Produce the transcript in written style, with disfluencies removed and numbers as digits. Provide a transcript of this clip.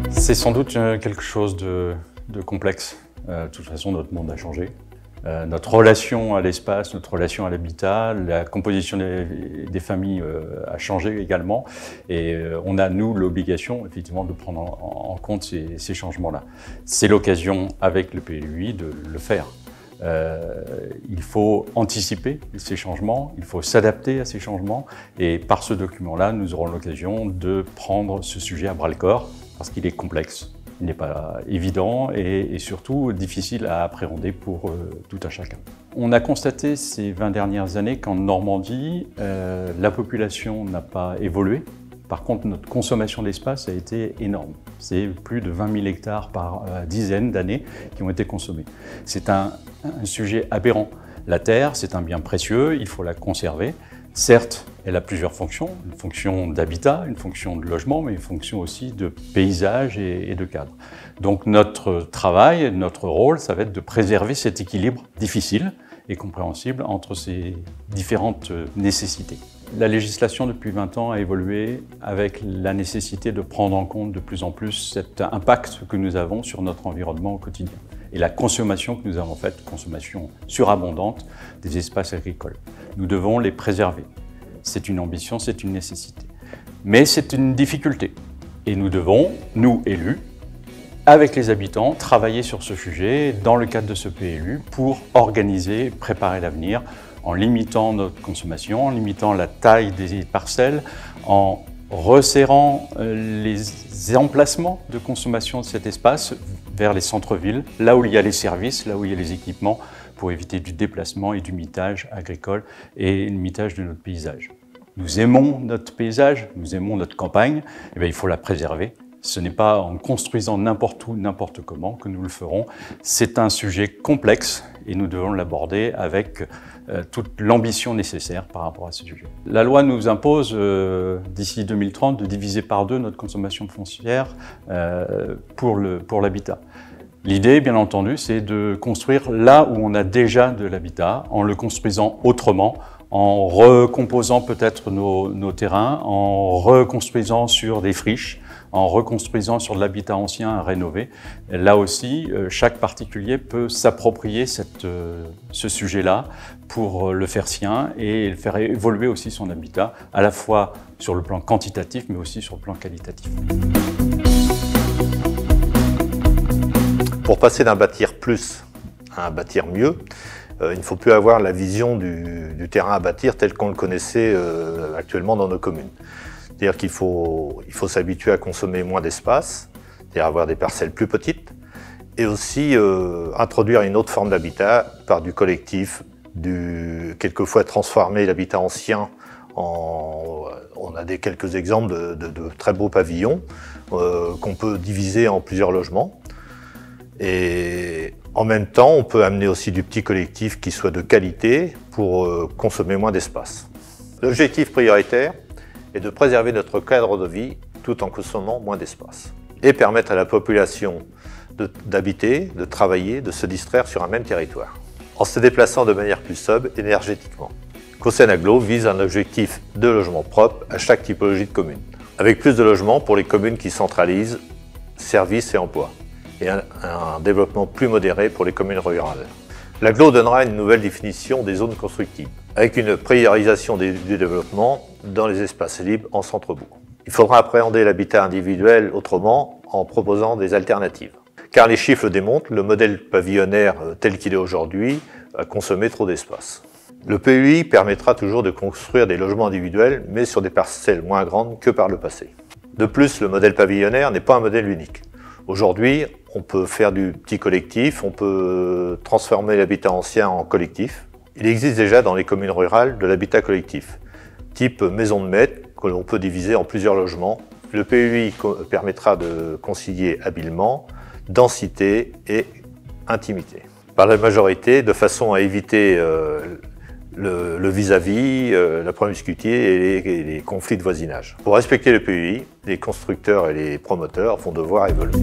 C'est sans doute quelque chose de complexe. De toute façon, notre monde a changé. Notre relation à l'espace, notre relation à l'habitat, la composition des familles a changé également. Et on a, nous, l'obligation, effectivement, de prendre en compte ces changements-là. C'est l'occasion, avec le PLUI, de le faire. Il faut anticiper ces changements, il faut s'adapter à ces changements. Et par ce document-là, nous aurons l'occasion de prendre ce sujet à bras-le-corps, parce qu'il est complexe. Il n'est pas évident et surtout difficile à appréhender pour tout un chacun. On a constaté ces 20 dernières années qu'en Normandie, la population n'a pas évolué. Par contre, notre consommation d'espace a été énorme. C'est plus de 20 000 hectares par dizaine d'années qui ont été consommés. C'est un sujet aberrant. La terre, c'est un bien précieux, il faut la conserver. Certes, elle a plusieurs fonctions, une fonction d'habitat, une fonction de logement, mais une fonction aussi de paysage et de cadre. Donc notre travail, notre rôle, ça va être de préserver cet équilibre difficile et compréhensible entre ces différentes nécessités. La législation depuis 20 ans a évolué avec la nécessité de prendre en compte de plus en plus cet impact que nous avons sur notre environnement au quotidien et la consommation que nous avons faite, consommation surabondante des espaces agricoles. Nous devons les préserver. C'est une ambition, c'est une nécessité. Mais c'est une difficulté. Et nous devons, nous élus, avec les habitants, travailler sur ce sujet dans le cadre de ce PLU pour organiser, préparer l'avenir en limitant notre consommation, en limitant la taille des parcelles, en resserrant les emplacements de consommation de cet espace vers les centres-villes, là où il y a les services, là où il y a les équipements, pour éviter du déplacement et du mitage agricole et le mitage de notre paysage. Nous aimons notre paysage, nous aimons notre campagne, et bien il faut la préserver. Ce n'est pas en construisant n'importe où, n'importe comment que nous le ferons. C'est un sujet complexe et nous devons l'aborder avec toute l'ambition nécessaire par rapport à ce sujet. La loi nous impose, d'ici 2030, de diviser par 2 notre consommation foncière pour l'habitat. L'idée, bien entendu, c'est de construire là où on a déjà de l'habitat, en le construisant autrement, en recomposant peut-être nos terrains, en reconstruisant sur des friches, en reconstruisant sur de l'habitat ancien à rénover. Là aussi, chaque particulier peut s'approprier ce sujet-là pour le faire sien et le faire évoluer aussi son habitat, à la fois sur le plan quantitatif, mais aussi sur le plan qualitatif. Pour passer d'un bâtir plus à un bâtir mieux, il ne faut plus avoir la vision du terrain à bâtir tel qu'on le connaissait actuellement dans nos communes. C'est-à-dire qu'il faut s'habituer à consommer moins d'espace, c'est-à-dire avoir des parcelles plus petites, et aussi introduire une autre forme d'habitat par du collectif, quelquefois transformer l'habitat ancien en... On a quelques exemples de très beaux pavillons qu'on peut diviser en plusieurs logements. Et en même temps, on peut amener aussi du petit collectif qui soit de qualité pour consommer moins d'espace. L'objectif prioritaire est de préserver notre cadre de vie tout en consommant moins d'espace et permettre à la population d'habiter, de travailler, de se distraire sur un même territoire en se déplaçant de manière plus sobre énergétiquement. COSEN-Aglo vise un objectif de logement propre à chaque typologie de commune, avec plus de logements pour les communes qui centralisent services et emplois, et un développement plus modéré pour les communes rurales. L'Aglo donnera une nouvelle définition des zones constructibles, avec une priorisation du développement dans les espaces libres en centre-bourg. Il faudra appréhender l'habitat individuel autrement en proposant des alternatives. Car les chiffres le démontrent, le modèle pavillonnaire tel qu'il est aujourd'hui a consommé trop d'espace. Le PLUI permettra toujours de construire des logements individuels, mais sur des parcelles moins grandes que par le passé. De plus, le modèle pavillonnaire n'est pas un modèle unique. Aujourd'hui, on peut faire du petit collectif, on peut transformer l'habitat ancien en collectif. Il existe déjà dans les communes rurales de l'habitat collectif, type maison de maître, que l'on peut diviser en plusieurs logements. Le PLUI permettra de concilier habilement densité et intimité. Par la majorité, de façon à éviter le vis-à-vis, la promiscuité et les conflits de voisinage. Pour respecter le PLUI, les constructeurs et les promoteurs vont devoir évoluer.